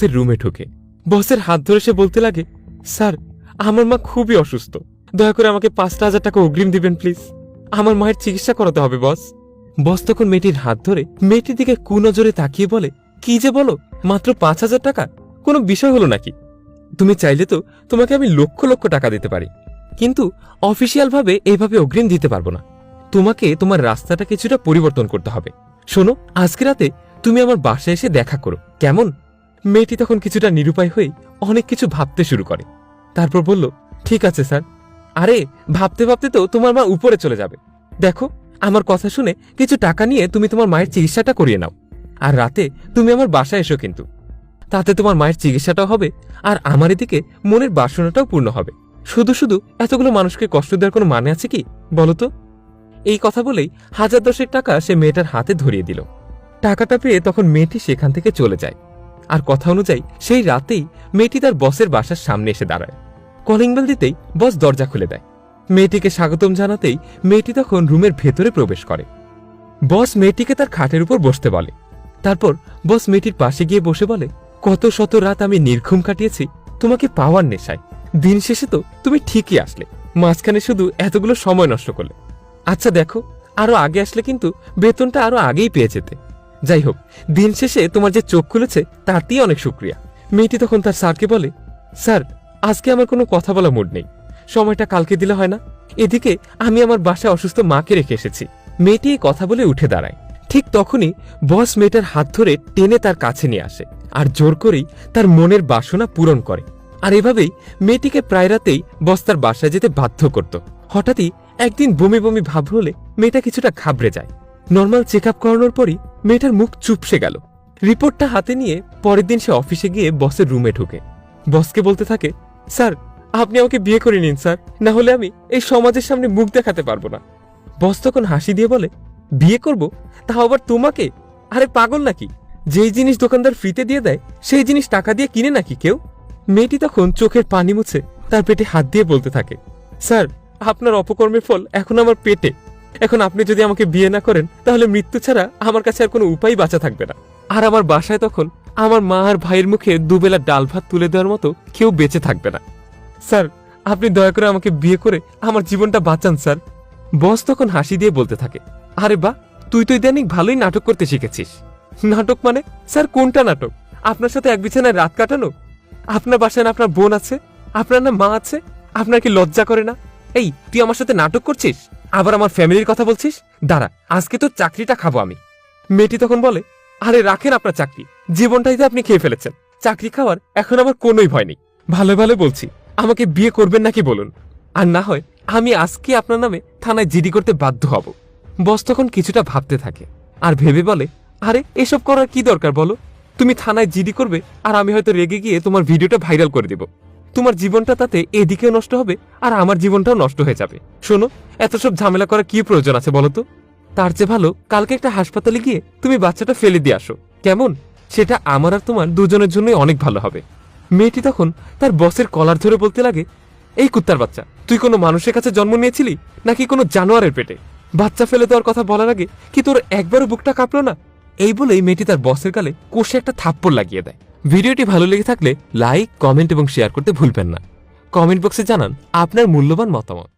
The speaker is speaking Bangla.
বসের রুমে ঢুকে বসের হাত ধরে সে বলতে লাগে, স্যার আমার মা খুবই অসুস্থ, দয়া করে আমাকে 5,000 টাকা অগ্রিম দিবেন প্লিজ, আমার মায়ের চিকিৎসা করাতে হবে বস। বস তখন মেয়েটির হাত ধরে মেয়েটির দিকে কুনজরে তাকিয়ে বলে, কি যে বলো, মাত্র 5,000 টাকা? কোনো বিষয় হলো নাকি? তুমি চাইলে তো তোমাকে আমি লক্ষ লক্ষ টাকা দিতে পারি, কিন্তু অফিসিয়াল ভাবে এইভাবে অগ্রিম দিতে পারবো না। তোমাকে তোমার রাস্তাটা কিছুটা পরিবর্তন করতে হবে। শোনো, আজকে রাতে তুমি আমার বাসায় এসে দেখা করো, কেমন? মেয়েটি তখন কিছুটা নিরুপায় হয়ে অনেক কিছু ভাবতে শুরু করে। তারপর বলল, ঠিক আছে স্যার। আরে ভাবতে ভাবতে তো তোমার মা উপরে চলে যাবে। দেখো, আমার কথা শুনে কিছু টাকা নিয়ে তুমি তোমার মায়ের চিকিৎসাটা করিয়ে নাও, আর রাতে তুমি আমার বাসায় এসো কিন্তু। তাতে তোমার মায়ের চিকিৎসাটাও হবে, আর আমার এদিকে মনের বাসনাটাও পূর্ণ হবে। শুধু শুধু এতগুলো মানুষকে কষ্ট দেওয়ার কোনো মানে আছে কি বলো তো? এই কথা বলেই 1,010 টাকা সে মেয়েটার হাতে ধরিয়ে দিল। টাকাটা পেয়ে তখন মেয়েটি সেখান থেকে চলে যায়। আর কথা অনুযায়ী সেই রাতেই মেয়েটি তার বসের বাসার সামনে এসে দাঁড়ায়। কলিং বেল দিতেই বস দরজা খুলে দেয়। মেয়েটিকে স্বাগতম জানাতেই মেয়েটি তখন রুমের ভেতরে প্রবেশ করে। বস মেয়েটিকে তার খাটের উপর বসতে বলে। তারপর বস মেয়েটির পাশে গিয়ে বসে বলে, কত শত রাত আমি নির্ঘুম কাটিয়েছি তোমাকে পাওয়ার নেশায়। দিন শেষে তো তুমি ঠিকই আসলে, মাঝখানে শুধু এতগুলো সময় নষ্ট করলে। আচ্ছা দেখো, আরো আগে আসলে কিন্তু বেতনটা আরো আগেই পেয়ে যেতে। যাই হোক, দিন শেষে তোমার যে চোখ খুলেছে তাতেই অনেক শুক্রিয়া। মেয়েটি তখন তার স্যারকে বলে, স্যার আজকে আমার কোনো কথা বলা মুড নেই, সময়টা কালকে দিলে হয় না? এদিকে আমি আমার বাসায় অসুস্থ মাকে রেখে এসেছি। মেয়েটি এই কথা বলে উঠে দাঁড়ায়। ঠিক তখনই বস মেয়েটার হাত ধরে টেনে তার কাছে নিয়ে আসে আর জোর করেই তার মনের বাসনা পূরণ করে। আর এভাবেই মেয়েটিকে প্রায় রাতেই বস তার বাসায় যেতে বাধ্য করত। হঠাৎই একদিন বমি বমি ভাব হলে মেয়েটা কিছুটা ঘাবড়ে যায়। নর্মাল চেক আপ করানোর পরই মেয়েটার মুখ চুপসে গেল। রিপোর্টটা হাতে নিয়ে পরের দিন সে অফিসে গিয়ে বসের রুমে ঢুকে বসকে বলতে থাকে, স্যার আপনি আমাকে বিয়ে করে নিন স্যার, না হলে আমি এই সমাজের সামনে মুখ দেখাতে পারবো না। বস তখন হাসি দিয়ে বলে, বিয়ে করব? তাও আবার তোমাকে? আরে পাগল নাকি? যেই জিনিস দোকানদার ফ্রিতে দিয়ে দেয় সেই জিনিস টাকা দিয়ে কিনে নাকি কেউ? মেয়েটি তখন চোখের পানি মুছে তার পেটে হাত দিয়ে বলতে থাকে, স্যার আপনার অপকর্মের ফল এখন আমার পেটে। এখন আপনি যদি আমাকে বিয়ে না করেন তাহলে মৃত্যু ছাড়া আমার কাছে আর কোনো উপায় বাঁচা থাকবে না। আর আমার বাসায় তখন আমার মা আর ভাইয়ের মুখে দুবেলা ডাল ভাত তুলে দেওয়ার মতো কেউ বেঁচে থাকবে না। স্যার আপনি দয়া করে আমাকে বিয়ে করে আমার জীবনটা বাঁচান স্যার। বস তখন হাসি দিয়ে বলতে থাকে, আরে বাহ, তুই তো ইদানিং ভালোই নাটক করতে শিখেছিস। নাটক মানে? স্যার কোনটা নাটক? আপনার সাথে এক বিছানায় রাত কাটানো? আপনার বাসায় না আপনার বোন আছে, আপনার না মা আছে? আপনার কি লজ্জা করে না? এই তুই আমার সাথে নাটক করছিস, আবার আমার ফ্যামিলির কথা বলছিস? দাঁড়া, আজকে তো চাকরিটা খাবো আমি। মেয়েটি তখন বলে, আরে রাখেন আপনার চাকরি, জীবনটাই তো আপনি খেয়ে ফেলেছেন, চাকরি খাওয়ার এখন আমার কোনোই ভয় নেই। ভালো ভালো বলছি, আমাকে বিয়ে করবেন নাকি বলুন, আর না হয় আমি আজকে আপনার নামে থানায় জিডি করতে বাধ্য হব। বস তখন কিছুটা ভাবতে থাকে আর ভেবে বলে, আরে এসব করার কি দরকার বলো? তুমি থানায় জিডি করবে আর আমি হয়তো রেগে গিয়ে তোমার ভিডিওটা ভাইরাল করে দেব। তোমার জীবনটা তাতে এদিকেও নষ্ট হবে আর আমার জীবনটাও নষ্ট হয়ে যাবে। শোনো, এত সব ঝামেলা করার কি প্রয়োজন আছে বলো তো? তার চেয়ে ভালো কালকে একটা হাসপাতালে গিয়ে তুমি বাচ্চাটা ফেলে দিয়ে আসো, কেমন? সেটা আমার আর তোমার দুজনের জন্যই অনেক ভালো হবে। মেয়েটি তখন তার বসের কলার ধরে বলতে লাগে, এই কুত্তার বাচ্চা, তুই কোনো মানুষের কাছে জন্ম নিয়েছিলি নাকি কোনো জানোয়ারের পেটে? বাচ্চা ফেলে দেওয়ার কথা বলার আগে কি তোর একবারও বুকটা কাঁপলো না? এই বলেই মেয়েটি তার বসের গালে কষে একটা থাপ্পড় লাগিয়ে দেয়। ভিডিওটি ভালো লেগে থাকলে লাইক, কমেন্ট এবং শেয়ার করতে ভুলবেন না। কমেন্ট বক্সে জানান আপনার মূল্যবান মতামত।